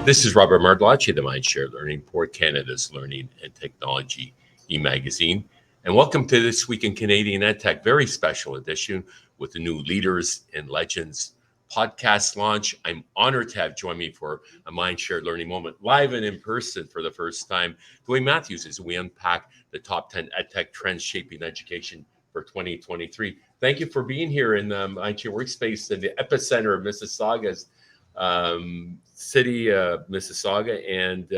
This is Robert Mardlacci, the Mindshare Learning Report, Canada's Learning and Technology e-magazine. And welcome to This Week in Canadian EdTech, very special edition with the new Leaders and Legends podcast launch. I'm honored to have join me for a Mindshare Learning moment, live and in person for the first time. Dwayne Matthews, as we unpack the top 10 EdTech trends shaping education for 2023. Thank you for being here in the Mindshare Workspace in the epicenter of Mississauga's city, Mississauga, and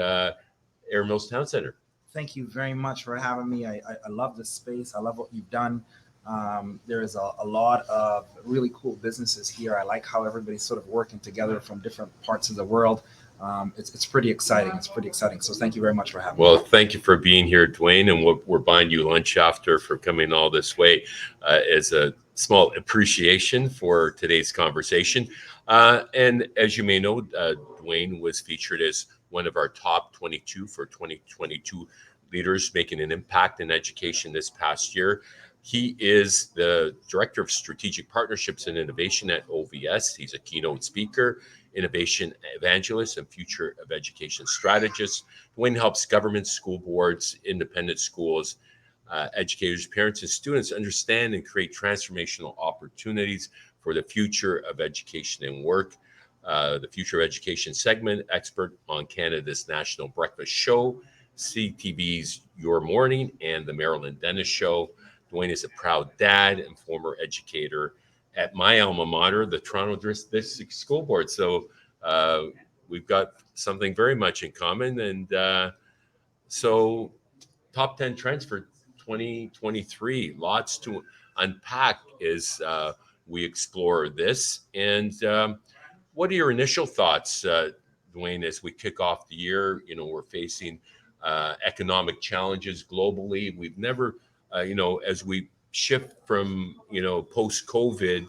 Air Mills Town Center. Thank you very much for having me. I love this space. I love what you've done. There is a lot of really cool businesses here. I like how everybody's sort of working together from different parts of the world. It's pretty exciting. It's pretty exciting. So thank you very much for having me. Well, thank you for being here, Dwayne, and we're buying you lunch after for coming all this way as a small appreciation for today's conversation. And as you may know, Dwayne was featured as one of our top 22 for 2022 leaders making an impact in education this past year. He is the Director of Strategic Partnerships and Innovation at OVS. He's a keynote speaker, innovation evangelist, and future of education strategist. Dwayne helps governments, school boards, independent schools, educators, parents, and students understand and create transformational opportunities for the future of education and work. The Future of Education segment, expert on Canada's National Breakfast Show, CTV's Your Morning, and the Marilyn Dennis Show. Dwayne is a proud dad and former educator at my alma mater, the Toronto District School Board. So we've got something very much in common. And so top 10 trends for 2023, lots to unpack as we explore this. And what are your initial thoughts, Dwayne, as we kick off the year? You know, we're facing economic challenges globally. We've never, as we shift from, post-COVID,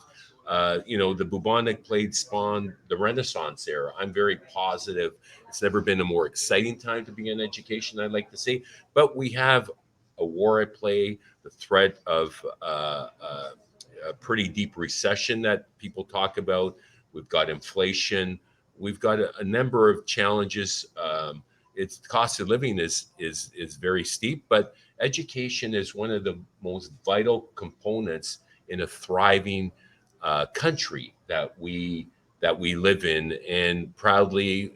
the bubonic plague spawned the Renaissance era. I'm very positive. It's never been a more exciting time to be in education, I'd like to say. But we have a war at play, the threat of a pretty deep recession that people talk about. We've got inflation. We've got a number of challenges. Its cost of living is very steep, but education is one of the most vital components in a thriving country that we live in, and proudly,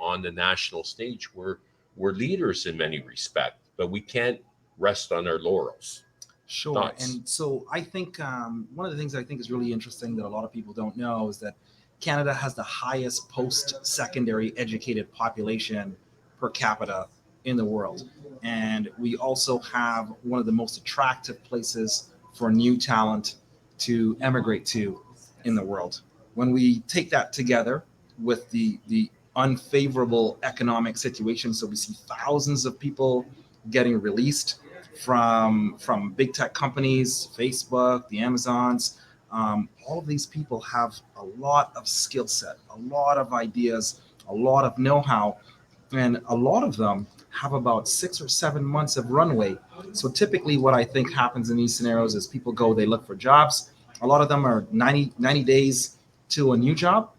on the national stage, we're leaders in many respects, but we can't rest on our laurels. Sure. Thoughts? And so I think one of the things I think is really interesting that a lot of people don't know is that Canada has the highest post-secondary educated population per capita in the world. And we also have one of the most attractive places for new talent to emigrate to in the world. When we take that together with the unfavorable economic situation, so we see thousands of people getting released from big tech companies, Facebook, the Amazons. All of these people have a lot of skill set, a lot of ideas, a lot of know-how, and a lot of them have about 6 or 7 months of runway. So typically what I think happens in these scenarios is people go, they look for jobs. A lot of them are 90 days to a new job,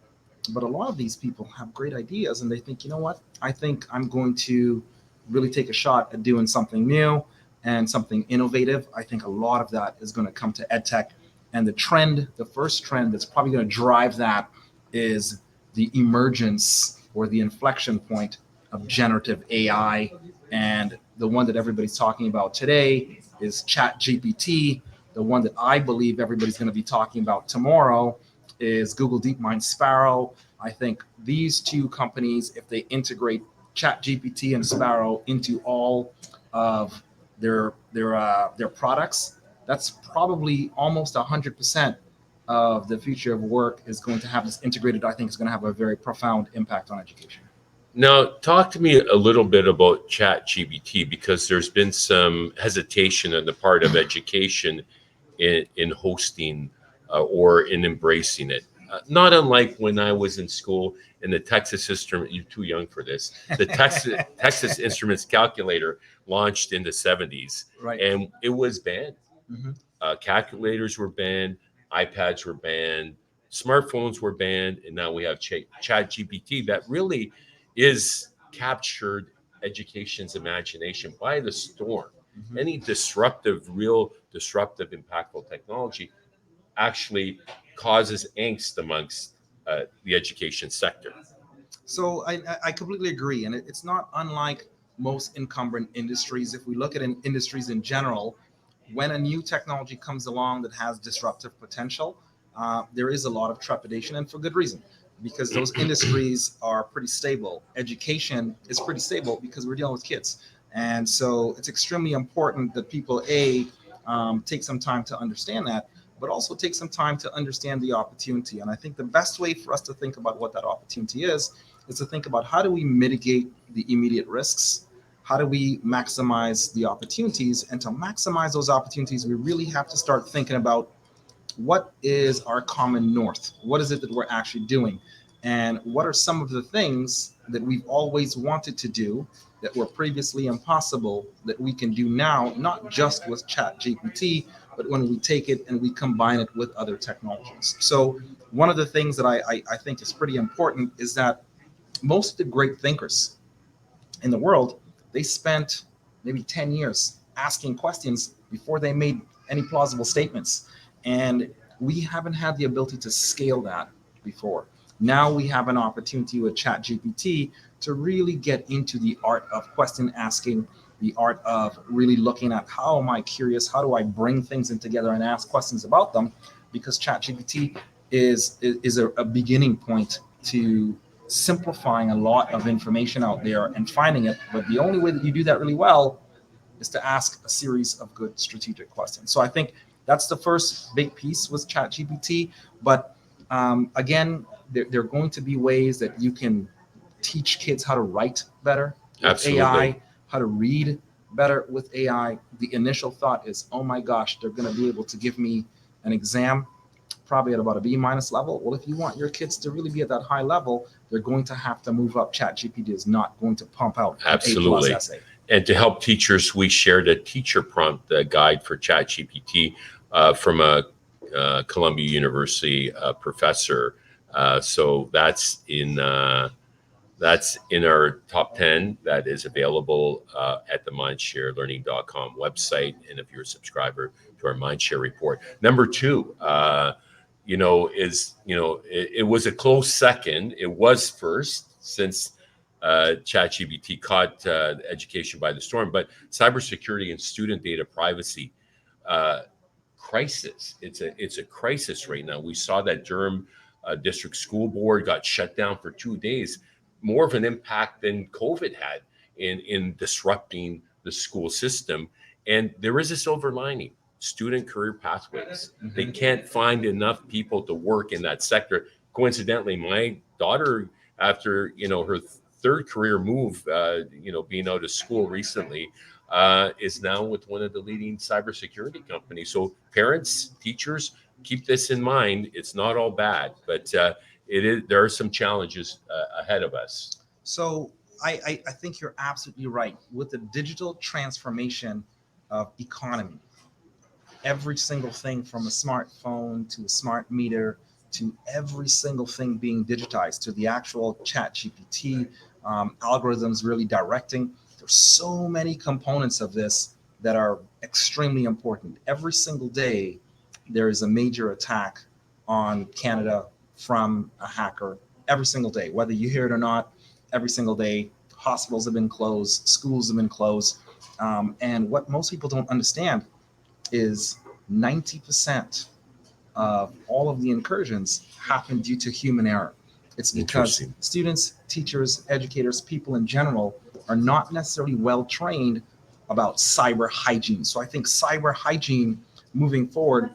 but a lot of these people have great ideas and they think, you know what, I think I'm going to really take a shot at doing something new and something innovative. I think a lot of that is going to come to EdTech. And the first trend that's probably going to drive that is the emergence or the inflection point of generative AI. And the one that everybody's talking about today is ChatGPT. The one that I believe everybody's going to be talking about tomorrow is Google DeepMind Sparrow. I think these two companies, if they integrate ChatGPT and Sparrow into all of their products, that's probably almost 100% of the future of work is going to have this integrated. I think it's going to have a very profound impact on education. Now, talk to me a little bit about ChatGPT, because there's been some hesitation on the part of education in hosting or in embracing it. Not unlike when I was in school in the Texas Instruments, you're too young for this, the Texas Instruments calculator launched in the 70s, Right. And it was banned. Mm-hmm. Calculators were banned, iPads were banned, smartphones were banned, and now we have ChatGPT that really is captured education's imagination by the storm. Mhm. Any real disruptive, impactful technology actually causes angst amongst the education sector. So I completely agree, and it's not unlike most incumbent industries. If we look at industries in general, when a new technology comes along that has disruptive potential, there is a lot of trepidation, and for good reason, because those industries are pretty stable. Education is pretty stable because we're dealing with kids, and so it's extremely important that people take some time to understand that, but also take some time to understand the opportunity. And I think the best way for us to think about what that opportunity is to think about how do we mitigate the immediate risks, how do we maximize the opportunities, and to maximize those opportunities we really have to start thinking about what is our common north, what is it that we're actually doing, and what are some of the things that we've always wanted to do that were previously impossible that we can do now, not just with chat gpt, but when we take it and we combine it with other technologies. So one of the things that I think is pretty important is that most of the great thinkers in the world, they spent maybe 10 years asking questions before they made any plausible statements. And we haven't had the ability to scale that before. Now we have an opportunity with ChatGPT to really get into the art of question asking, the art of really looking at how am I curious, how do I bring things in together and ask questions about them, because ChatGPT is a beginning point to simplifying a lot of information out there and finding it. But the only way that you do that really well is to ask a series of good strategic questions. So I think that's the first big piece with ChatGPT. But again, there are going to be ways that you can teach kids how to write better with Absolutely. AI, how to read better with AI. The initial thought is, oh my gosh, they're going to be able to give me an exam probably at about a B minus level. Well, if you want your kids to really be at that high level, they're going to have to move up. ChatGPT is not going to pump out an Absolutely. A plus essay. And to help teachers, we shared a teacher prompt guide for ChatGPT from a Columbia University professor. So that's in our top 10 that is available at the mindsharelearning.com website. And if you're a subscriber to our Mindshare report. Number two, it was a close second. It was first since ChatGPT caught education by the storm, but cybersecurity and student data privacy crisis. It's a crisis right now. We saw that Durham District School Board got shut down for 2 days, more of an impact than COVID had in disrupting the school system. And there is a silver lining: student career pathways. They can't find enough people to work in that sector. Coincidentally, my daughter, after her third career move, being out of school recently, is now with one of the leading cybersecurity companies. So parents, teachers, keep this in mind. It's not all bad, but it is. There are some challenges ahead of us. So I think you're absolutely right. With the digital transformation of economy, every single thing from a smartphone to a smart meter to every single thing being digitized to the actual chat GPT algorithms really directing. There's so many components of this that are extremely important. Every single day, there is a major attack on Canada from a hacker. Every single day, whether you hear it or not, every single day, hospitals have been closed, schools have been closed. And what most people don't understand is 90% of all of the incursions happen due to human error. It's because students, teachers, educators, people in general are not necessarily well trained about cyber hygiene. So I think cyber hygiene moving forward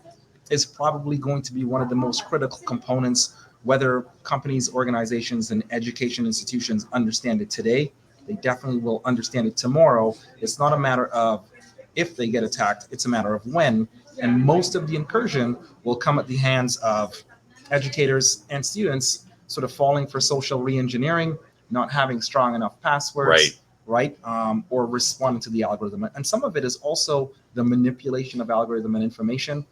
is probably going to be one of the most critical components, whether companies, organizations, and education institutions understand it today. They definitely will understand it tomorrow. It's not a matter of if they get attacked, it's a matter of when. And most of the incursion will come at the hands of educators and students sort of falling for social reengineering, not having strong enough passwords, right? Or responding to the algorithm. And some of it is also the manipulation of algorithm and information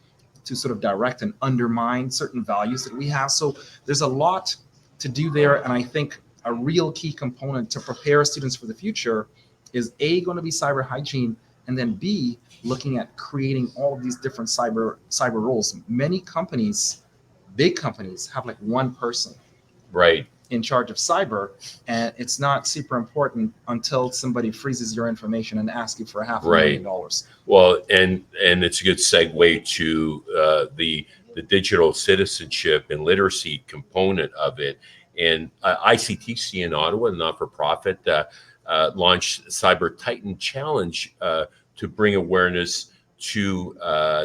to sort of direct and undermine certain values that we have. So there's a lot to do there. And I think a real key component to prepare students for the future is A, going to be cyber hygiene, and then B, looking at creating all of these different cyber roles. Many companies, big companies, have like one person Right. in charge of cyber, and it's not super important until somebody freezes your information and asks you for Right. $500,000. Well, and it's a good segue to the digital citizenship and literacy component of it. And ICTC in Ottawa, not for profit, launched Cyber Titan Challenge to bring awareness to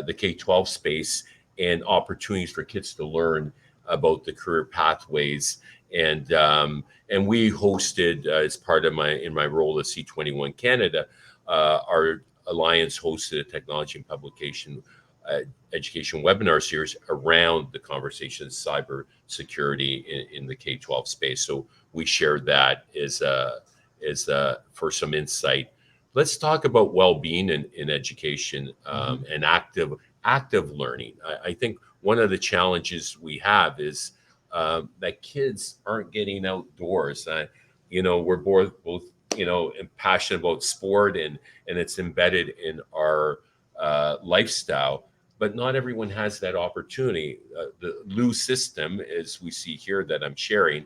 the K-12 space and opportunities for kids to learn about the career pathways. And we hosted as part of my role as C21 Canada, our Alliance hosted a technology and publication education webinar series around the conversation of cyber security in the K-12 space. So we shared that as for some insight. Let's talk about well-being in education and active learning. I think one of the challenges we have is that kids aren't getting outdoors. We're both passionate about sport and it's embedded in our lifestyle, but not everyone has that opportunity. The LU system, as we see here that I'm sharing,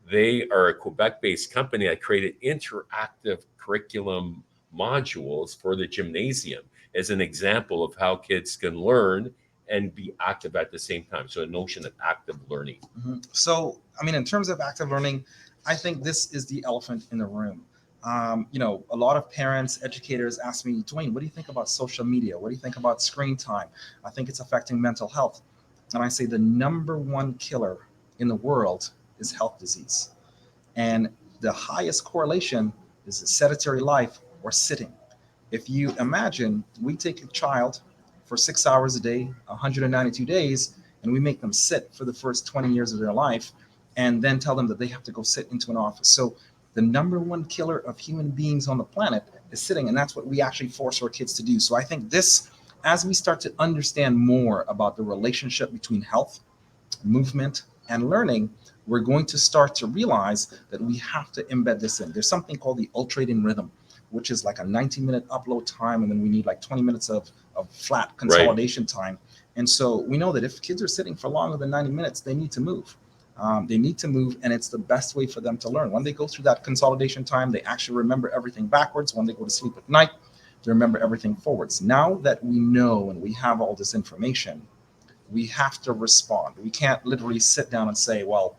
they are a Quebec-based company that created interactive curriculum modules for the gymnasium as an example of how kids can learn and be active at the same time. So a notion of active learning. So, I mean, in terms of active learning, I think this is the elephant in the room. A lot of parents, educators ask me, Dwayne, what do you think about social media? What do you think about screen time? I think it's affecting mental health. And I say the number one killer in the world is health disease. And the highest correlation is a sedentary life or sitting. If you imagine we take a child for 6 hours a day, 192 days, and we make them sit for the first 20 years of their life and then tell them that they have to go sit into an office. So the number one killer of human beings on the planet is sitting, and that's what we actually force our kids to do. So I think this, as we start to understand more about the relationship between health, movement, and learning, we're going to start to realize that we have to embed this in. There's something called the ultradian rhythm, which is like a 90-minute upload time, and then we need like 20 minutes of flat consolidation time. And so we know that if kids are sitting for longer than 90 minutes, they need to move. And it's the best way for them to learn. When they go through that consolidation time, they actually remember everything backwards. When they go to sleep at night, they remember everything forwards. Now that we know and we have all this information, we have to respond. We can't literally sit down and say, well,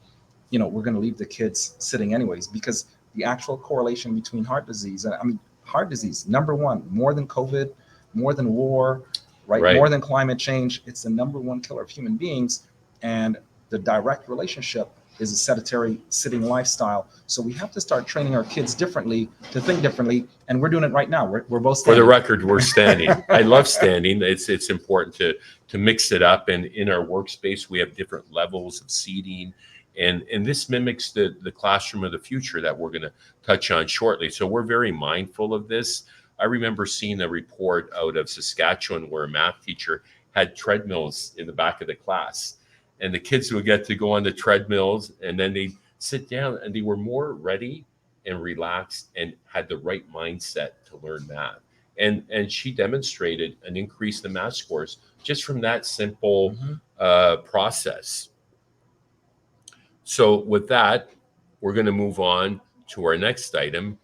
we're going to leave the kids sitting anyways, because the actual correlation between heart disease, heart disease, number one, more than COVID, more than war, right? More than climate change, it's the number one killer of human beings. And the direct relationship is a sedentary sitting lifestyle. So we have to start training our kids differently, to think differently. And we're doing it right now. We're both standing. For the record, we're standing. I love standing. It's important to mix it up. And in our workspace, we have different levels of seating. And this mimics the classroom of the future that we're going to touch on shortly. So we're very mindful of this. I remember seeing a report out of Saskatchewan where a math teacher had treadmills in the back of the class. And the kids would get to go on the treadmills and then they'd sit down and they were more ready and relaxed and had the right mindset to learn math. And she demonstrated an increase in math scores just from that simple process. So with that, we're going to move on to our next item,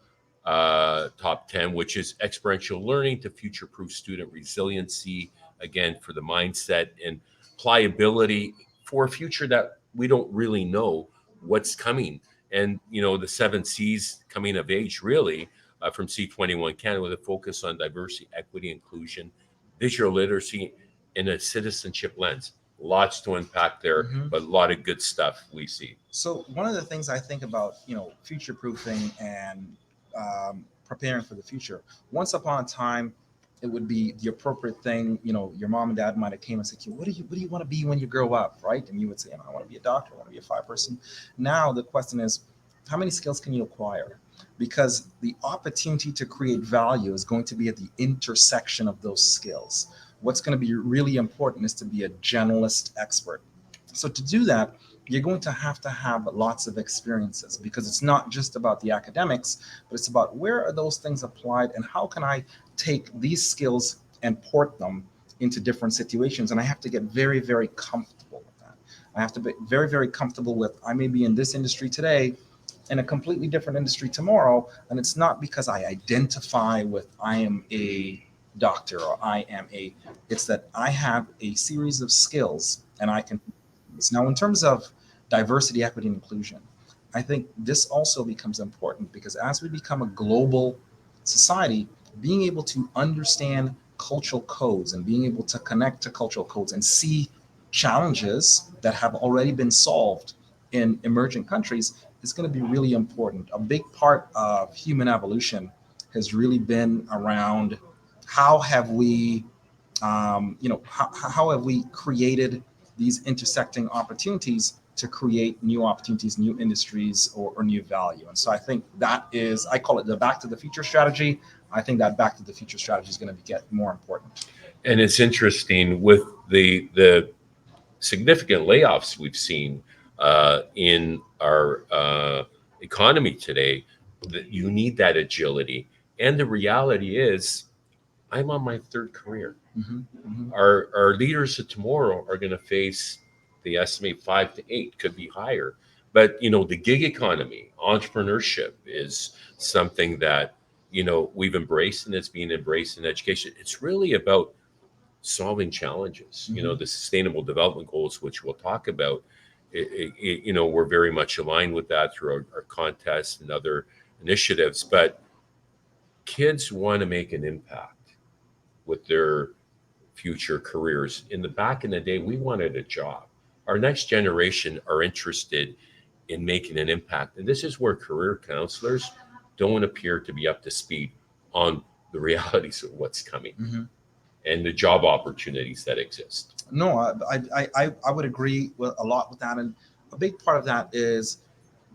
top 10, which is experiential learning to future-proof student resiliency, again, for the mindset and pliability for a future that we don't really know what's coming. And, the 7 C's coming of age, really, from C21 Canada, with a focus on diversity, equity, inclusion, digital literacy, and a citizenship lens. Lots to unpack there, but a lot of good stuff we see. So one of the things I think about, future proofing and preparing for the future. Once upon a time, it would be the appropriate thing. Your mom and dad might have came and said, what do you want to be when you grow up, right? And you would say, I want to be a doctor, I want to be a fire person. Now the question is, how many skills can you acquire? Because the opportunity to create value is going to be at the intersection of those skills. What's going to be really important is to be a generalist expert. So to do that, you're going to have lots of experiences, because it's not just about the academics, but it's about where are those things applied and how can I take these skills and port them into different situations. And I have to get very, very comfortable with that. I have to be very, very comfortable with, I may be in this industry today, in a completely different industry tomorrow. And it's not because I identify with, I am a doctor or it's that I have a series of skills and I can. Now, in terms of diversity, equity, and inclusion, I think this also becomes important, because as we become a global society, being able to understand cultural codes and being able to connect to cultural codes and see challenges that have already been solved in emerging countries is going to be really important. A big part of human evolution has really been around how have we, how have we created these intersecting opportunities to create new opportunities, new industries, or new value. And so I think that is, I call it the back to the future strategy. I think that back to the future strategy is going to get more important. And it's interesting with the significant layoffs we've seen in our economy today, that you need that agility. And the reality is, I'm on my third career. Mm-hmm, mm-hmm. Our leaders of tomorrow are going to face, the estimate 5 to 8, could be higher. But the gig economy, entrepreneurship is something that we've embraced, and it's being embraced in education. It's really about solving challenges. Mm-hmm. The sustainable development goals, which we'll talk about, we're very much aligned with that through our contests and other initiatives. But kids want to make an impact with their future careers. In the back in the day, we wanted a job. Our next generation are interested in making an impact. And this is where career counselors don't appear to be up to speed on the realities of what's coming Mm-hmm. and the job opportunities that exist. No, I would agree with a lot with that. And a big part of that is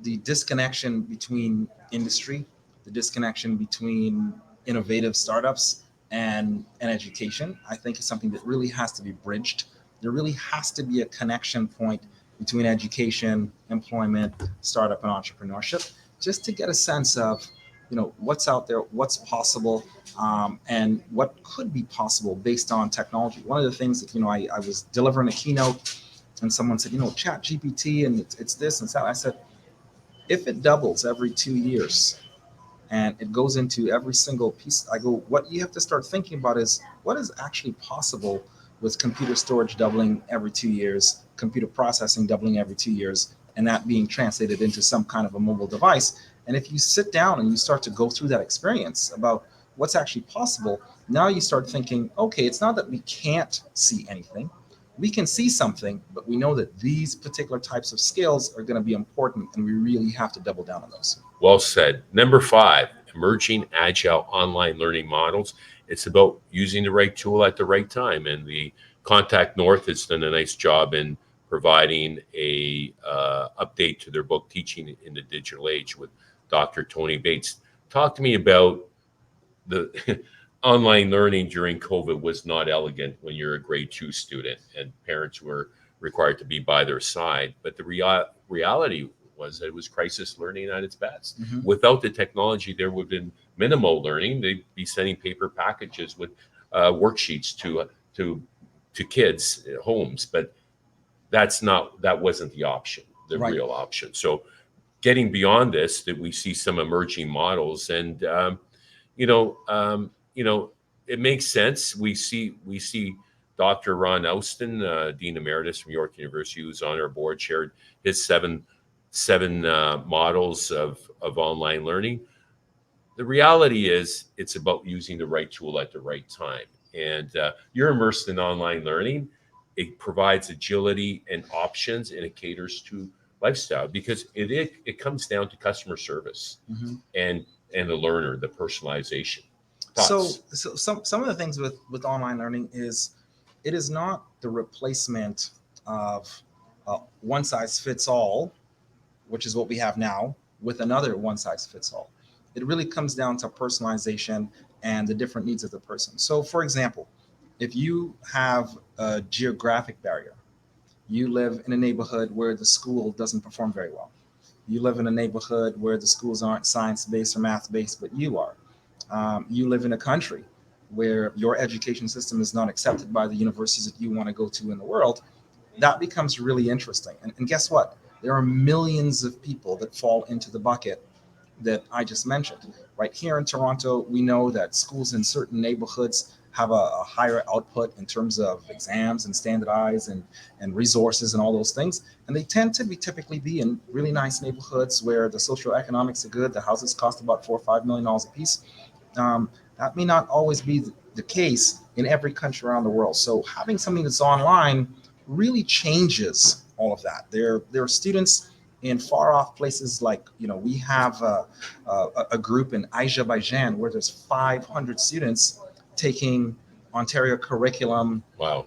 the disconnection between industry, the disconnection between innovative startups and education. I think is something that really has to be bridged. There really has to be a connection point between education, employment, startup, and entrepreneurship, just to get a sense of, what's out there, what's possible, and what could be possible based on technology. One of the things that, I was delivering a keynote and someone said, chat GPT and it's this and that. I said, if it doubles every 2 years and it goes into every single piece, I go, what you have to start thinking about is what is actually possible with computer storage doubling every 2 years, computer processing doubling every 2 years, and that being translated into some kind of a mobile device. And if you sit down and you start to go through that experience about what's actually possible, now you start thinking, okay, it's not that we can't see anything. We can see something, but we know that these particular types of skills are going to be important, and we really have to double down on those. Well said. Number 5, emerging agile online learning models. It's about using the right tool at the right time. And the Contact North has done a nice job in providing a update to their book, Teaching in the Digital Age, with Dr. Tony Bates. Talk to me about the online learning during COVID was not elegant when you're a grade 2 student and parents were required to be by their side. But the reality was that it was crisis learning at its best. Mm-hmm. Without the technology, there would have been minimal learning. They'd be sending paper packages with worksheets to kids' homes, but that wasn't the option, the Right. real option. So getting beyond this, that we see some emerging models, and you know, um, you know, it makes sense. We see Dr. Ron Austin, Dean Emeritus from York University, who's on our board, shared his seven models of online learning. The reality is, it's about using the right tool at the right time. And you're immersed in online learning. It provides agility and options, and it caters to lifestyle, because it comes down to customer service Mm-hmm. and the learner, the personalization. So, Thoughts? so some of the things with online learning is it is not the replacement of one size fits all, which is what we have now, with another one size fits all. It really comes down to personalization and the different needs of the person. So, for example, if you have a geographic barrier, You live in a neighborhood where the school doesn't perform very well. You live in a neighborhood where the schools aren't science-based or math-based, but you are. You live in a country where your education system is not accepted by the universities that you want to go to in the world. That becomes really interesting. And guess what? There are millions of people that fall into the bucket that I just mentioned. Right here in Toronto, we know that schools in certain neighborhoods have a higher output in terms of exams and standardized and resources and all those things. And they tend to be typically be in really nice neighborhoods where the socioeconomics are good. The houses cost about $4 or $5 million a piece. That may not always be the case in every country around the world. So having something that's online really changes all of that. There are students in far off places like, we have a group in Azerbaijan where there's 500 students taking Ontario curriculum Wow.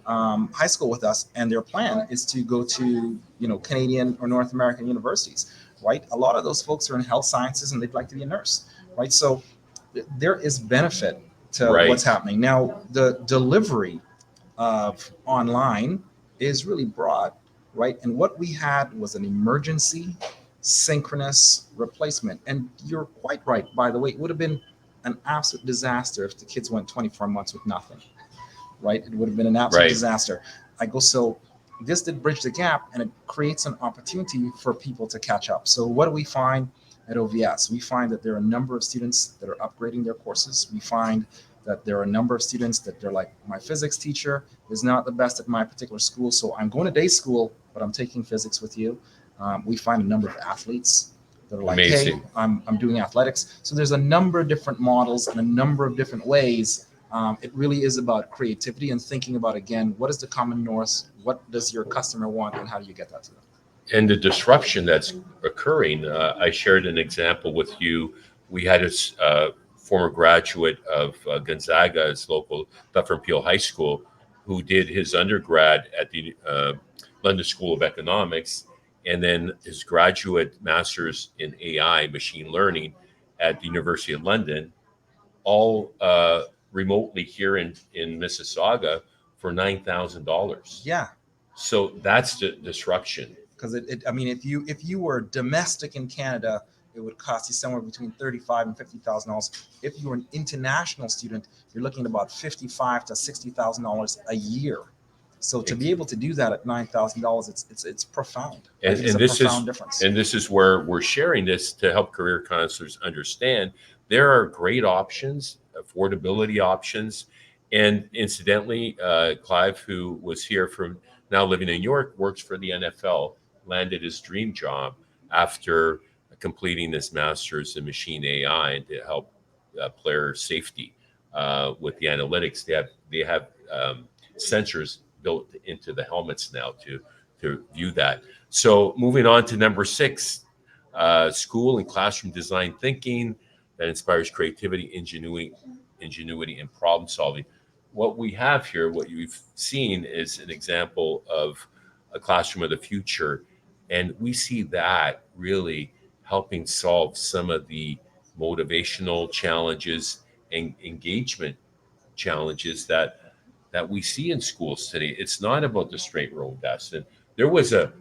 high school with us, and their plan is to go to Canadian or North American universities. Right, a lot of those folks are in health sciences and they'd like to be a nurse. Right, so there is benefit to what's Right. happening now. The delivery of online is really broad, right? And what we had was an emergency synchronous replacement. And you're quite right, by the way, it would have been an absolute disaster if the kids went 24 months with nothing, right? It would have been an absolute Right. disaster. So this did bridge the gap, and it creates an opportunity for people to catch up. So what do we find at OVS? We find that there are a number of students that are upgrading their courses. We find that there are a number of students that they're like, my physics teacher is not the best at my particular school, so I'm going to day school, but I'm taking physics with you. We find a number of athletes that are like, Amazing. hey, I'm doing athletics. So there's a number of different models and a number of different ways. It really is about creativity and thinking about, again, what is the common north? What does your customer want, and how do you get that to them? And the disruption that's occurring. I shared an example with you. We had a former graduate of Gonzaga's local Dufferin Peel High School who did his undergrad at the London School of Economics and then his graduate master's in AI, machine learning, at the University of London, all remotely here in Mississauga for $9,000. Yeah, So that's the disruption. because I mean, if you were domestic in Canada, it would cost you somewhere between $35,000 and $50,000. If you were an international student, you're looking at about $55,000 to $60,000 a year. So to be able to do that at $9,000, it's profound. And, It's and a this is profound difference. and this is where we're sharing this to help career counselors understand there are great options, affordability options, and incidentally, Clive, who was here from now living in New York, works for the NFL, landed his dream job after completing this master's in machine AI and to help player safety with the analytics. They have sensors built into the helmets now to view that. So moving on to number 6, school and classroom design thinking that inspires creativity, ingenuity, and problem solving. What we have here, what you've seen, is an example of a classroom of the future, and we see that really helping solve some of the motivational challenges and engagement challenges that we see in schools today. It's not about the straight road test. And there was a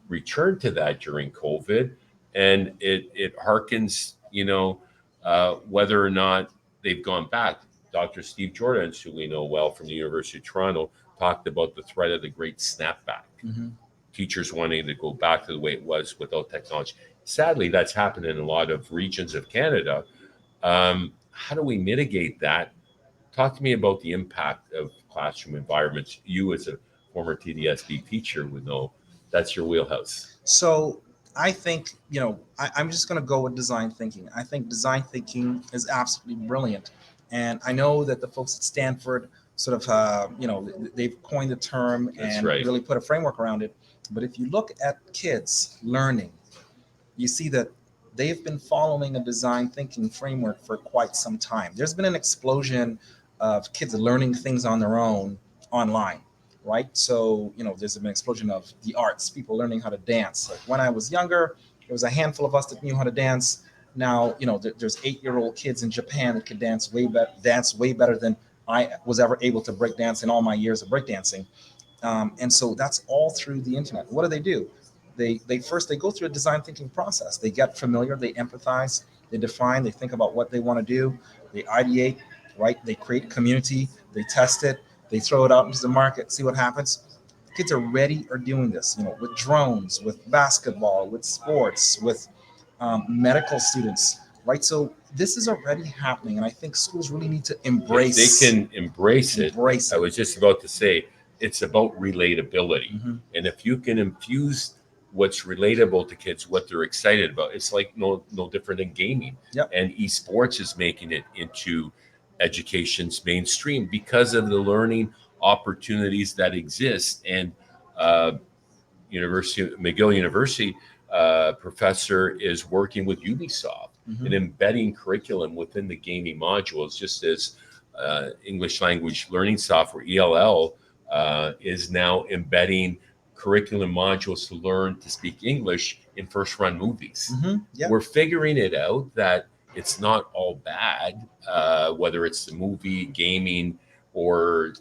return to that during COVID, and it harkens, whether or not they've gone back. Dr. Steve Jordan, who we know well from the University of Toronto, talked about the threat of the great snapback. Mm-hmm. Teachers wanting to go back to the way it was without technology. Sadly, that's happened in a lot of regions of Canada. How do we mitigate that? Talk to me about the impact of classroom environments. You, as a former TDSB teacher, would know that's your wheelhouse. So I think, I'm just going to go with design thinking. I think design thinking is absolutely brilliant. And I know that the folks at Stanford sort of, they've coined the term That's and right. really put a framework around it. But if you look at kids learning, you see that they've been following a design thinking framework for quite some time. There's been an explosion of kids learning things on their own online, right? So, there's been an explosion of the arts, people learning how to dance. Like when I was younger, there was a handful of us that knew how to dance. Now, there's 8-year-old kids in Japan that could dance way better than I was ever able to break dance in all my years of breakdancing. And so that's all through the internet. What do? They first they go through a design thinking process. They get familiar, they empathize, they define, they think about what they want to do, they ideate, right? They create community, they test it, they throw it out into the market, see what happens. Kids are doing this, with drones, with basketball, with sports, with medical students, right? So this is already happening, and I think schools really need to If they embrace can embrace it. I was just about to say it's about relatability. Mm-hmm. And if you can infuse what's relatable to kids, what they're excited about, it's like no different than gaming. Yep. And esports is making it into education's mainstream because of the learning opportunities that exist. And uh, McGill University professor is working with Ubisoft Mm-hmm. and embedding curriculum within the gaming modules, just as English language learning software (ELL) is now embedding curriculum modules to learn to speak English in first-run movies. Mm-hmm. Yep. We're figuring it out that it's not all bad, whether it's the movie, gaming, or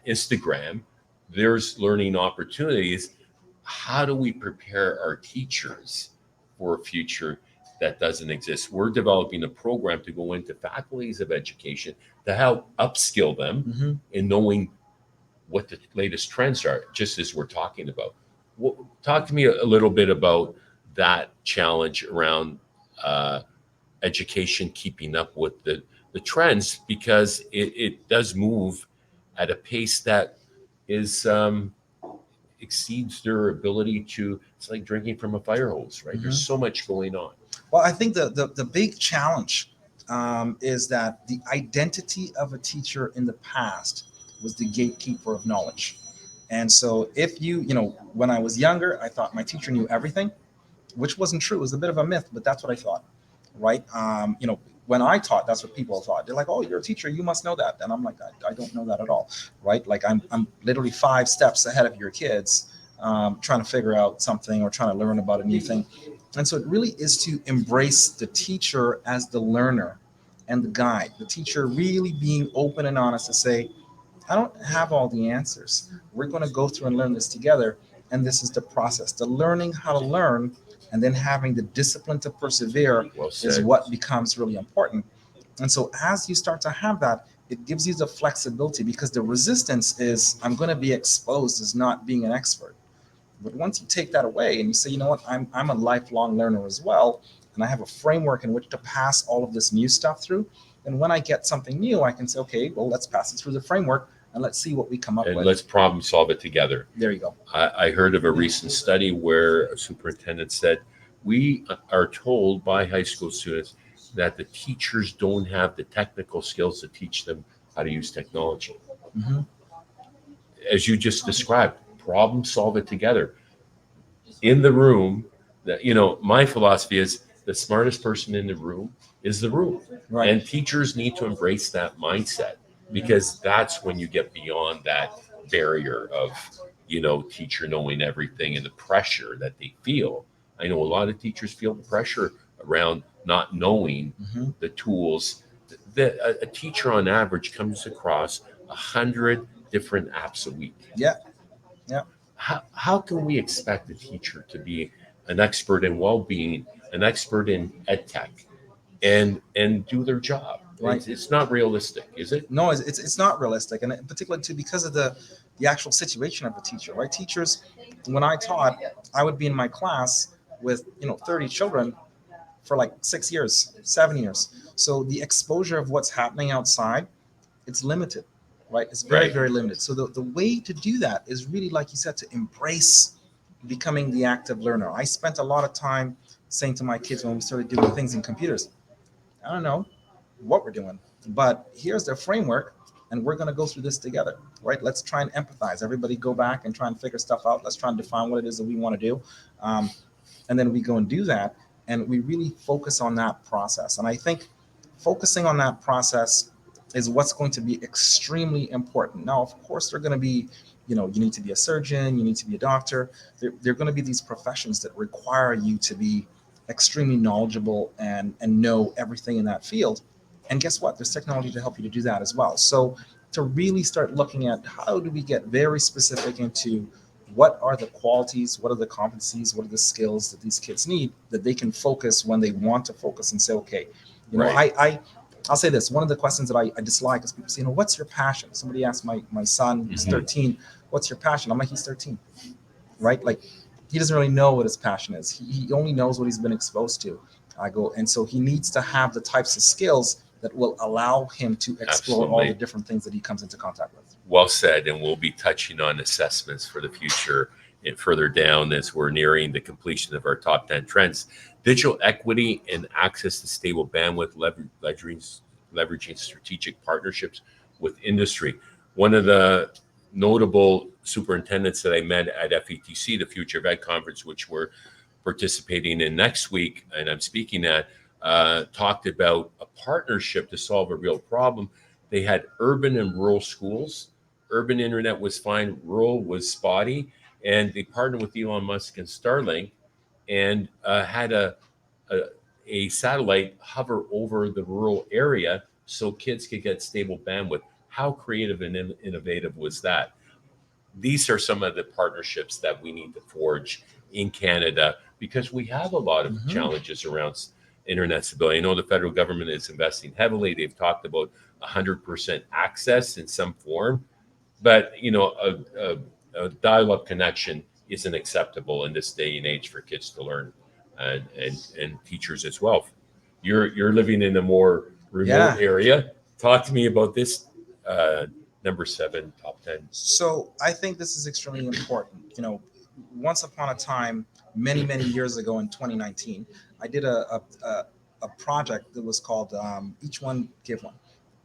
Instagram. There's learning opportunities. How do we prepare our teachers for a future that doesn't exist? We're developing a program to go into faculties of education to help upskill them Mm-hmm. in knowing what the latest trends are, just as we're talking about. Talk to me a little bit about that challenge around education keeping up with the trends, because it does move at a pace that is exceeds their ability to. It's like drinking from a fire hose, right? Mm-hmm. There's so much going on. Well, I think the big challenge is that the identity of a teacher in the past was the gatekeeper of knowledge. And so if when I was younger, I thought my teacher knew everything, which wasn't true. It was a bit of a myth, but that's what I thought, right? When I taught, that's what people thought. They're like, "Oh, you're a teacher, you must know that." And I'm like, I don't know that at all, right? Like I'm literally 5 steps ahead of your kids, trying to figure out something or trying to learn about a new thing. And so it really is to embrace the teacher as the learner and the guide. The teacher really being open and honest to say, I don't have all the answers. We're going to go through and learn this together. And this is the process. The learning how to learn and then having the discipline to persevere Well is said. what becomes really important. And so as you start to have that, it gives you the flexibility, because the resistance is I'm going to be exposed as not being an expert. But once you take that away and you say, you know what, I'm a lifelong learner as well, and I have a framework in which to pass all of this new stuff through, then when I get something new, I can say, okay, well, let's pass it through the framework and let's see what we come up And with. let's problem solve it together. There you go. I heard of a recent study where a superintendent said, we are told by high school students that the teachers don't have the technical skills to teach them how to use technology. Mm-hmm. As you just described, problem solve it together. In the room, that my philosophy is the smartest person in the room is the room. Right. And teachers need to embrace that mindset, because that's when you get beyond that barrier of teacher knowing everything and the pressure that they feel. I know a lot of teachers feel the pressure around not knowing Mm-hmm. the tools. That a teacher on average comes across 100 different apps a week. Yeah. Yeah. How can we expect a teacher to be an expert in well-being, an expert in EdTech, and do their job? Right. It's not realistic, is it? No, it's not realistic, and particularly too because of the actual situation of the teacher. Right, teachers. When I taught, I would be in my class with 30 children for like 6 years, 7 years. So the exposure of what's happening outside, it's limited, right? It's very, Right. very limited. So the way to do that is really, like you said, to embrace becoming the active learner. I spent a lot of time saying to my kids when we started doing things in computers, I don't know what we're doing, but here's the framework, and we're going to go through this together, right? Let's try and empathize. Everybody go back and try and figure stuff out. Let's try and define what it is that we want to do. And then we go and do that, and we really focus on that process. And I think focusing on that process is what's going to be extremely important. Now, of course, they're going to be, you need to be a surgeon, you need to be a doctor. They're going to be these professions that require you to be extremely knowledgeable and know everything in that field. And guess what? There's technology to help you to do that as well. So to really start looking at how do we get very specific into what are the qualities, what are the competencies, what are the skills that these kids need that they can focus when they want to focus and say, okay, Right. I'll say this. One of the questions that I dislike is people say, what's your passion? Somebody asked my son, who's 13, what's your passion? I'm like, he's 13, right? Like, he doesn't really know what his passion is. He only knows what he's been exposed to. And so he needs to have the types of skills that will allow him to explore all the different things that he comes into contact with. Well said. And we'll be touching on assessments for the future and further down as we're nearing the completion of our top 10 trends. Digital equity and access to stable bandwidth, leveraging strategic partnerships with industry. One of the notable superintendents that I met at FETC, the Future of Ed Conference, which we're participating in next week, and I'm speaking at, talked about a partnership to solve a real problem. They had urban and rural schools. Urban internet was fine, rural was spotty, and they partnered with Elon Musk and Starlink, and had a satellite hover over the rural area so kids could get stable bandwidth. How creative and innovative was that? These are some of the partnerships that we need to forge in Canada because we have a lot of challenges around internet stability. I know the federal government is investing heavily. They've talked about 100% access in some form, but a dial-up connection isn't acceptable in this day and age for kids to learn, and teachers as well. You're living in a more remote area. Talk to me about this number 7 top 10. So I think this is extremely important. Once upon a time, many years ago in 2019, I did a project that was called Each One Give One.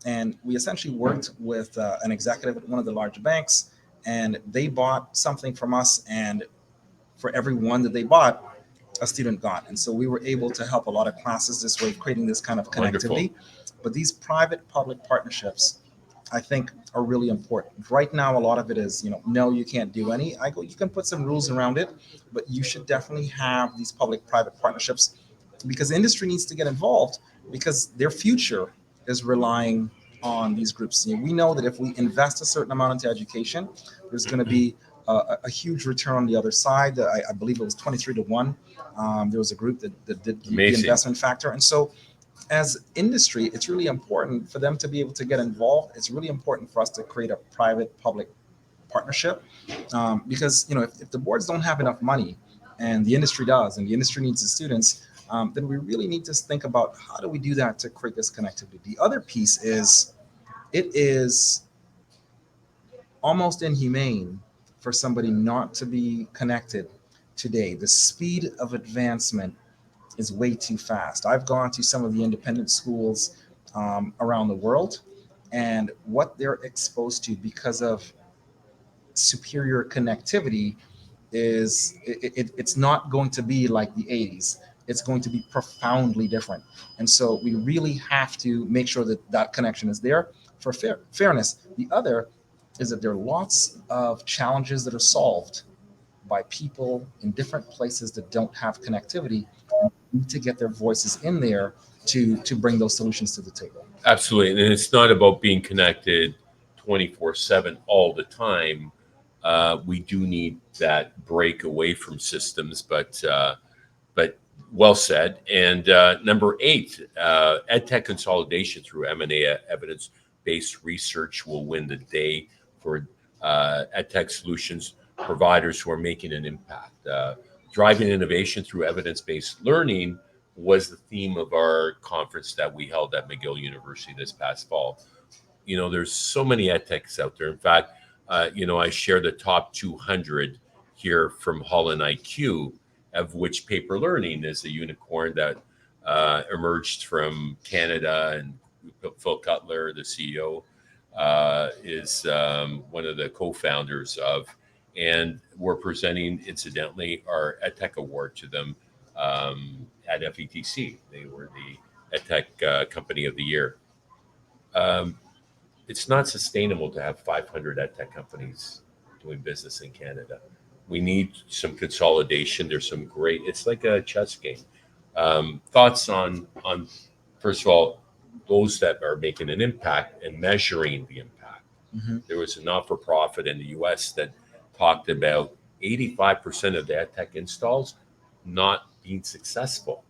And we essentially worked with an executive at one of the large banks, and they bought something from us. And for every one that they bought, a student got. And so we were able to help a lot of classes this way, creating this kind of connectivity. Wonderful. But these private-public partnerships, I think, are really important. Right now, a lot of it is, no, you can't do any. You can put some rules around it, but you should definitely have these public-private partnerships because industry needs to get involved because their future is relying on these groups. We know that if we invest a certain amount into education, there's going to be a huge return on the other side. I believe it was 23-1. There was a group that did the investment factor. And so as industry, it's really important for them to be able to get involved. It's really important for us to create a private-public partnership because, if the boards don't have enough money and the industry does, and the industry needs the students, then we really need to think about how do we do that to create this connectivity. The other piece is it is almost inhumane for somebody not to be connected today. The speed of advancement is way too fast. I've gone to some of the independent schools around the world, and what they're exposed to because of superior connectivity is it's not going to be like the 80s. It's going to be profoundly different. And so we really have to make sure that that connection is there for fairness. The other is that there are lots of challenges that are solved by people in different places that don't have connectivity and need to get their voices in there to bring those solutions to the table. Absolutely. And it's not about being connected 24/7 all the time. We do need that break away from systems, but well said. And number 8, EdTech consolidation through M&A evidence-based research will win the day for EdTech solutions providers who are making an impact. Driving innovation through evidence-based learning was the theme of our conference that we held at McGill University this past fall. There's so many EdTechs out there. In fact, I share the top 200 here from Holland IQ, of which paper learning is a unicorn that emerged from Canada, and Phil Cutler, the CEO, is one of the co-founders of, and we're presenting, incidentally, our EdTech Award to them at FETC. They were the EdTech Company of the Year. It's not sustainable to have 500 EdTech companies doing business in Canada. We need some consolidation. There's some great, it's like a chess game. Thoughts on first of all, those that are making an impact and measuring the impact? Mhm. There was a not-for-profit in the US that talked about 85% of the EdTech installs not being successful.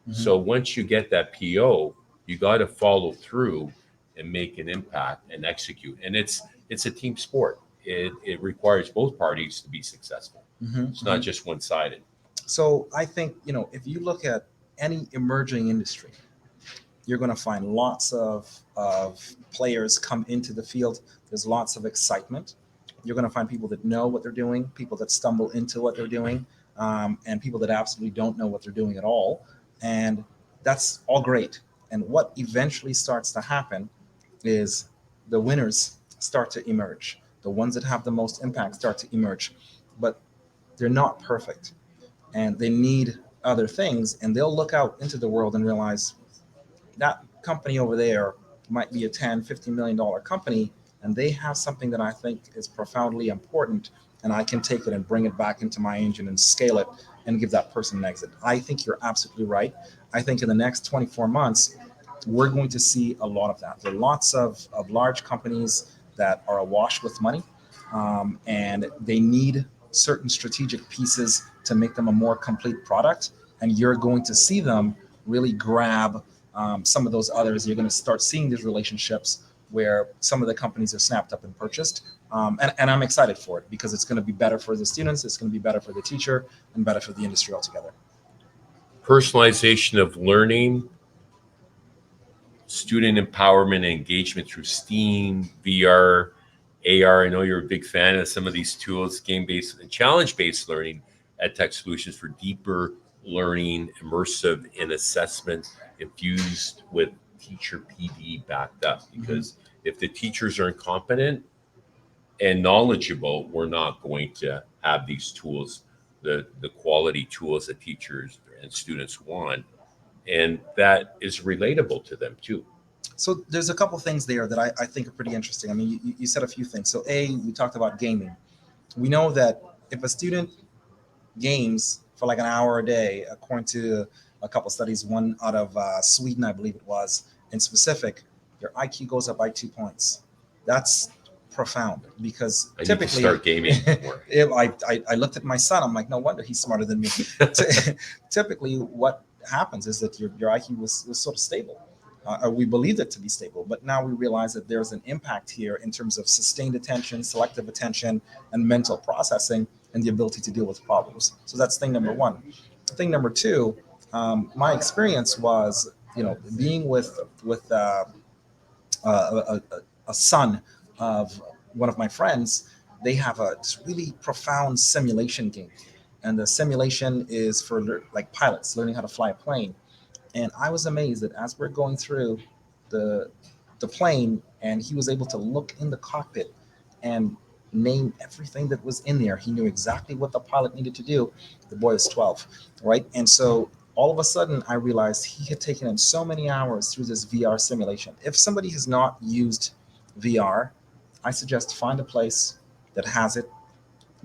Mhm. So once you get that PO, you got to follow through and make an impact and execute. And it's a team sport. It requires both parties to be successful. Mhm. It's not just one-sided. So I think, if you look at any emerging industry, you're going to find lots of players come into the field. There's lots of excitement. You're going to find people that know what they're doing, people that stumble into what they're doing, and people that absolutely don't know what they're doing at all. And that's all great. And what eventually starts to happen is the winners start to emerge. The ones that have the most impact start to emerge. But they're not perfect and they need other things. And they'll look out into the world and realize that company over there might be a 10, $50 million company, and they have something that I think is profoundly important, and I can take it and bring it back into my engine and scale it and give that person an exit. I think you're absolutely right. I think in the next 24 months, we're going to see a lot of that. There are lots of large companies that are awash with money, and they need certain strategic pieces to make them a more complete product. And you're going to see them really grab some of those others. You're going to start seeing these relationships where some of the companies are snapped up and purchased. And I'm excited for it because it's going to be better for the students, it's going to be better for the teacher, and better for the industry altogether. Personalization of learning, student empowerment and engagement through STEAM, VR, AR. I know you're a big fan of some of these tools, game-based and challenge-based learning, EdTech solutions for deeper learning, immersive in assessment, infused with teacher PD backed up. Because if the teachers aren't competent and knowledgeable, we're not going to have these tools, the quality tools that teachers and students want. And that is relatable to them too. So there's a couple things there that I think are pretty interesting. I mean, you said a few things. So we talked about gaming. We know that if a student games for like an hour a day, according to a couple studies, one out of Sweden, I believe it was, in specific, their IQ goes up by 2 points. That's profound because I need to typically, start gaming more. I looked at my son. I'm like, no wonder he's smarter than me. Typically, what happens is that your IQ was sort of stable. We believed it to be stable, but now we realize that there's an impact here in terms of sustained attention, selective attention, and mental processing, and the ability to deal with problems. So that's thing number one. Thing number two, my experience was, being with a son of one of my friends. They have this really profound simulation game, and the simulation is for like pilots learning how to fly a plane. And I was amazed that as we're going through the the plane, and he was able to look in the cockpit and name everything that was in there. He knew exactly what the pilot needed to do. The boy is 12, right? And so all of a sudden, I realized he had taken in so many hours through this VR simulation. If somebody has not used VR, I suggest find a place that has it,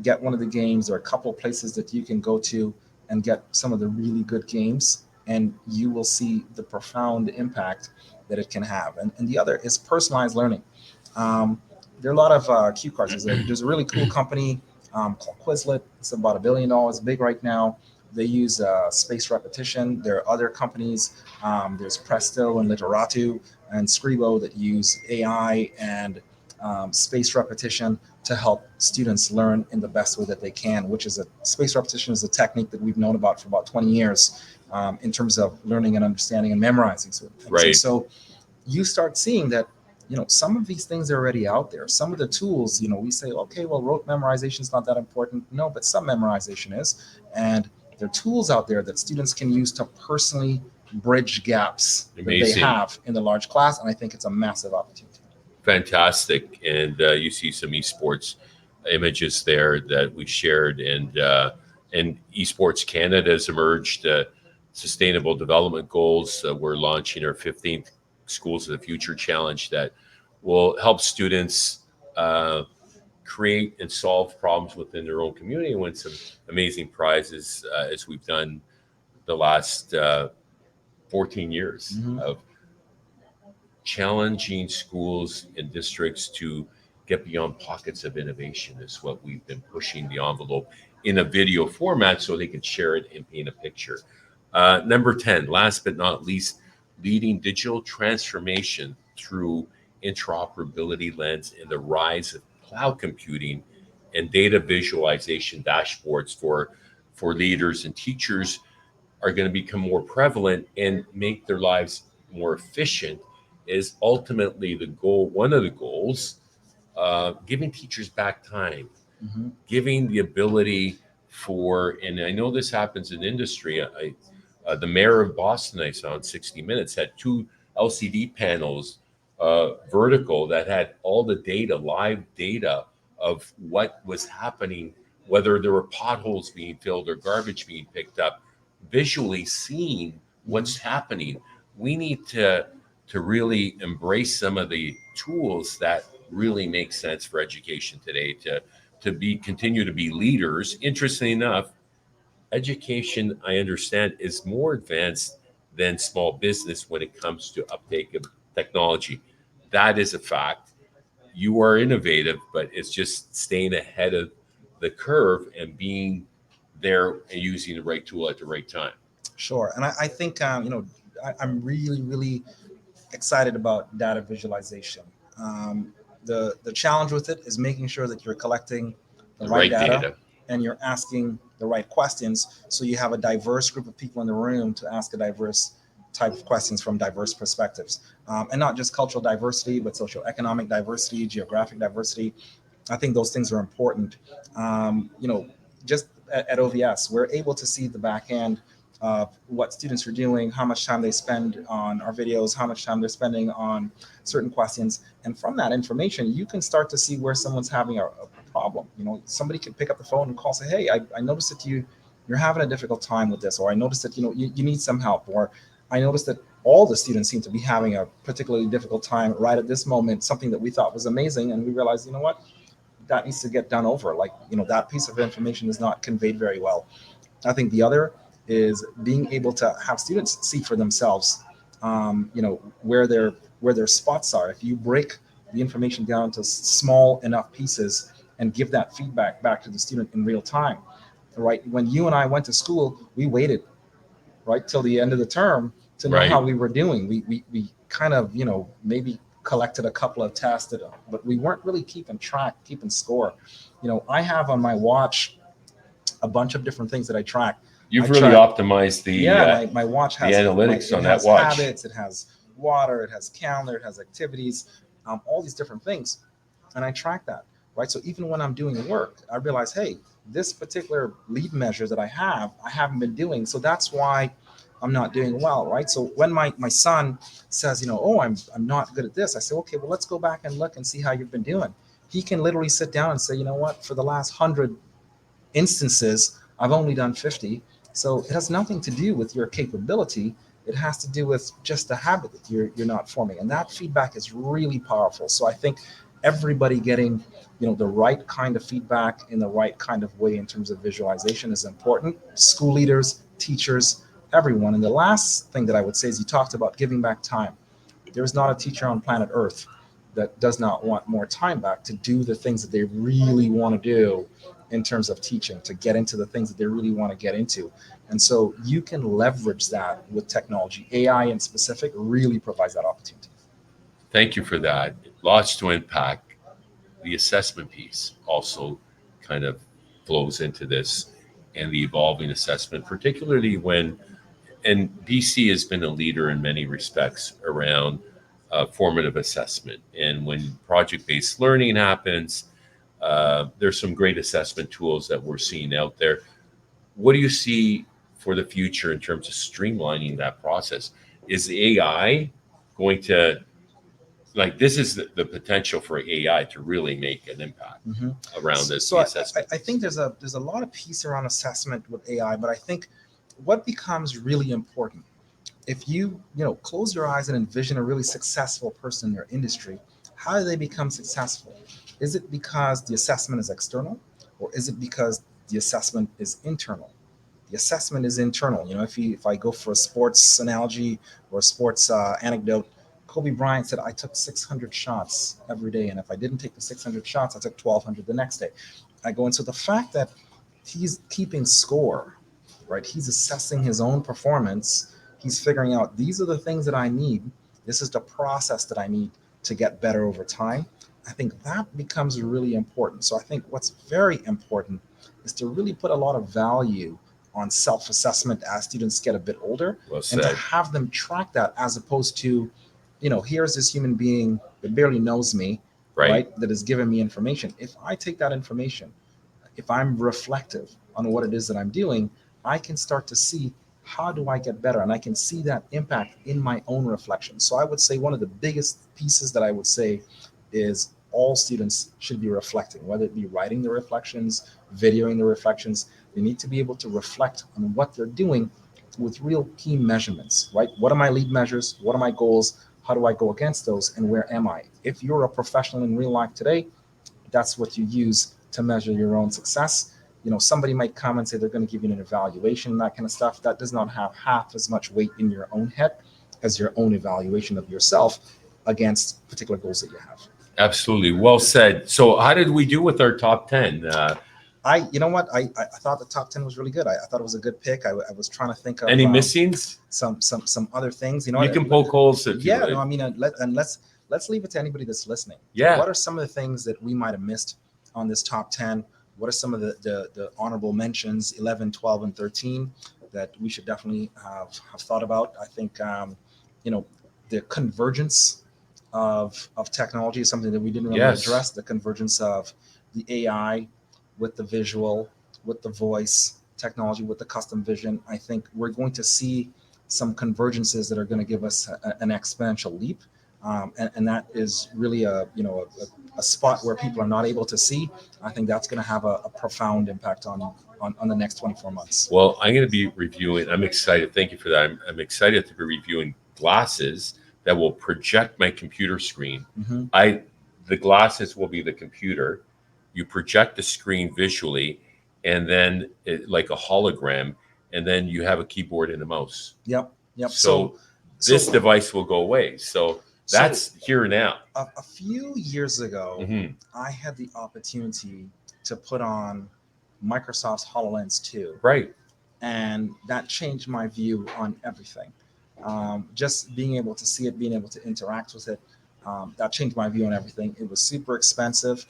get one of the games. There are a couple of places that you can go to and get some of the really good games, and you will see the profound impact that it can have. And the other is personalized learning. There are a lot of cue cards. There's a really cool company called Quizlet. It's about $1 billion big right now. They use space repetition. There are other companies. There's Presto and Literatu and Scribo that use AI and space repetition to help students learn in the best way that they can, which is space repetition is a technique that we've known about for about 20 years in terms of learning and understanding and memorizing certain things. Right. And so you start seeing that, some of these things are already out there. Some of the tools, we say, okay, well, rote memorization is not that important. No, but some memorization is. And there are tools out there that students can use to personally bridge gaps that they have in the large class. And I think it's a massive opportunity. Fantastic. And you see some esports images there that we shared, and esports Canada has emerged. Sustainable development goals. We're launching our 15th Schools of the Future Challenge that will help students create and solve problems within their own community and win some amazing prizes, as we've done the last 14 years of challenging schools and districts to get beyond pockets of innovation is what we've been pushing the envelope in a video format so they can share it and paint a picture. Number 10, last but not least, leading digital transformation through interoperability lens and the rise of cloud computing and data visualization dashboards for leaders and teachers are going to become more prevalent and make their lives more efficient is ultimately the goal. One of the goals, giving teachers back time, Mm-hmm. giving the ability for, and I know this happens in industry. The mayor of Boston, I saw in 60 Minutes, had two LCD panels, vertical, that had all the data, live data of what was happening, whether there were potholes being filled or garbage being picked up, visually seeing what's happening. We need to really embrace some of the tools that really make sense for education today to be continue to be leaders. Interestingly enough, education, I understand, is more advanced than small business when it comes to uptake of technology. That is a fact. You are innovative, but it's just staying ahead of the curve and being there and using the right tool at the right time. Sure. And I think, I'm really, really excited about data visualization. The challenge with it is making sure that you're collecting the The right right data data. and you're asking the right questions, so you have a diverse group of people in the room to ask a diverse type of questions from diverse perspectives, and not just cultural diversity, but socioeconomic diversity, geographic diversity. I think those things are important. Just at OVS, we're able to see the back end of what students are doing, how much time they spend on our videos, how much time they're spending on certain questions. And from that information, you can start to see where someone's having a problem. Somebody could pick up the phone and call, say, hey, I noticed that you're having a difficult time with this, or I noticed that you need some help, or I noticed that all the students seem to be having a particularly difficult time right at this moment, something that we thought was amazing. And we realized, what, that needs to get done over. Like, that piece of information is not conveyed very well. I think the other is being able to have students see for themselves, where their spots are. If you break the information down to small enough pieces and give that feedback back to the student in real time, right? When you and I went to school, we waited right till the end of the term to know how Right. we were doing. We kind of maybe collected a couple of tests, but we weren't really keeping score. I have on my watch a bunch of different things that I track. I You've really track, optimized yeah, my watch the has analytics it on that has watch. habits, it has water, it has calendar, it has activities, all these different things, and I track that, right? So even when I'm doing work, I realize, hey, this particular lead measure that I haven't been doing, so that's why I'm not doing well, right? So when my son says, oh, I'm not good at this, I say, okay, well, let's go back and look and see how you've been doing. He can literally sit down and say, what, for the last 100 instances, I've only done 50. So it has nothing to do with your capability. It has to do with just the habit that you're not forming. And that feedback is really powerful. So I think everybody getting, the right kind of feedback in the right kind of way in terms of visualization is important. School leaders, teachers, everyone. And the last thing that I would say is you talked about giving back time. There is not a teacher on planet Earth that does not want more time back to do the things that they really want to do in terms of teaching, to get into the things that they really want to get into. And so you can leverage that with technology. AI in specific really provides that opportunity. Thank you for that. Lots to unpack. The assessment piece also kind of flows into this and the evolving assessment, particularly when, and BC has been a leader in many respects around formative assessment. And when project based learning happens, there's some great assessment tools that we're seeing out there. What do you see for the future in terms of streamlining that process? Is AI going to, like, this is the potential for AI to really make an impact Mm-hmm. around So, this, so the I assessment think piece? there's a lot of piece around assessment with AI, but I think what becomes really important, if you close your eyes and envision a really successful person in your industry, how do they become successful? Is it because the assessment is external, or is it because the assessment is internal? The assessment is internal. If I go for a sports analogy or a sports anecdote, Kobe Bryant said, I took 600 shots every day. And if I didn't take the 600 shots, I took 1,200 the next day. I go into the fact that he's keeping score, right? He's assessing his own performance. He's figuring out these are the things that I need. This is the process that I need to get better over time. I think that becomes really important. So I think what's very important is to really put a lot of value on self-assessment as students get a bit older, Well and to said. have them track that, as opposed to, here's this human being that barely knows me, Right. right? That is giving me information. If I take that information, if I'm reflective on what it is that I'm doing, I can start to see how do I get better, and I can see that impact in my own reflection. So I would say one of the biggest pieces that I would say is all students should be reflecting, whether it be writing the reflections, videoing the reflections. They need to be able to reflect on what they're doing with real key measurements, right? What are my lead measures? What are my goals? How do I go against those? And where am I? If you're a professional in real life today, that's what you use to measure your own success. Somebody might come and say they're going to give you an evaluation and that kind of stuff. That does not have half as much weight in your own head as your own evaluation of yourself against particular goals that you have. Absolutely. Well said. So how did we do with our top 10? You know what? I thought the top 10 was really good. I thought it was a good pick. I was trying to think of Any missings? some other things. You can poke holes if Yeah, you no, I mean, let's leave it to anybody that's listening. Yeah. What are some of the things that we might have missed on this top 10? What are some of the honorable mentions, 11, 12, and 13, that we should definitely have thought about? I think, the convergence of technology is something that we didn't really Yes. address. The convergence of the AI with the visual, with the voice technology, with the custom vision. I think we're going to see some convergences that are going to give us an exponential leap. And that is really a spot where people are not able to see. I think that's going to have a profound impact on the next 24 months. Well, I'm going to be reviewing. I'm excited. Thank you for that. I'm excited to be reviewing glasses that will project my computer screen. Mm-hmm. The glasses will be the computer. You project the screen visually, and then like a hologram, and then you have a keyboard and a mouse. Yep. So this device will go away. So that's here now. A few years ago, Mm-hmm. I had the opportunity to put on Microsoft's HoloLens 2. Right. And that changed my view on everything. Just being able to see it, being able to interact with it, that changed my view on everything. It was super expensive.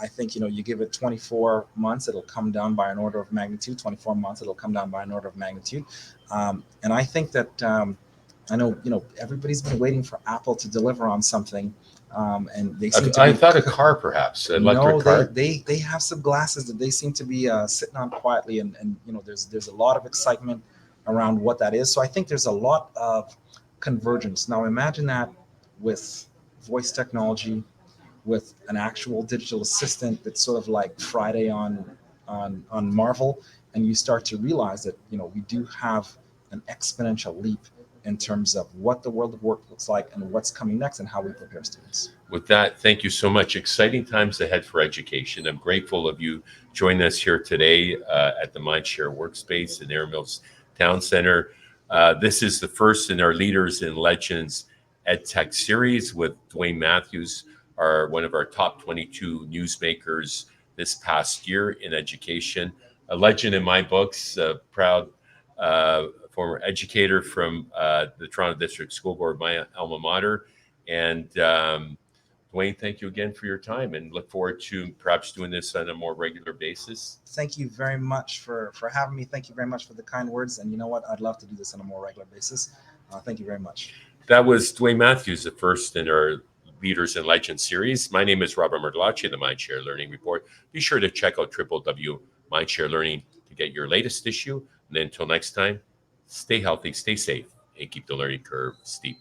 I think, you give it 24 months, it'll come down by an order of magnitude. 24 months, it'll come down by an order of magnitude. And I think that, I know, everybody's been waiting for Apple to deliver on something. And they seem to I thought a car, perhaps, an electric car. They have some glasses that they seem to be sitting on quietly, and there's a lot of excitement around what that is. So I think there's a lot of convergence. Now imagine that with voice technology, with an actual digital assistant that's sort of like Friday on Marvel, and you start to realize that we do have an exponential leap in terms of what the world of work looks like and what's coming next and how we prepare students. With that, thank you so much. Exciting times ahead for education. I'm grateful of you joining us here today at the MindShare Workspace in Air Mills Town Center. This is the first in our Leaders and Legends EdTech series with Dwayne Matthews, one of our top 22 newsmakers this past year in education. A legend in my books, proud former educator from the Toronto District School Board, my alma mater. And Dwayne, thank you again for your time, and look forward to perhaps doing this on a more regular basis. Thank you very much for having me. Thank you very much for the kind words. And you know what? I'd love to do this on a more regular basis. Thank you very much. That was Dwayne Matthews, the first in our Leaders and Legends series. My name is Robert Martellacci of the MindShare Learning Report. Be sure to check out www.mindshare Learning to get your latest issue. And until next time, stay healthy, stay safe, and keep the learning curve steep.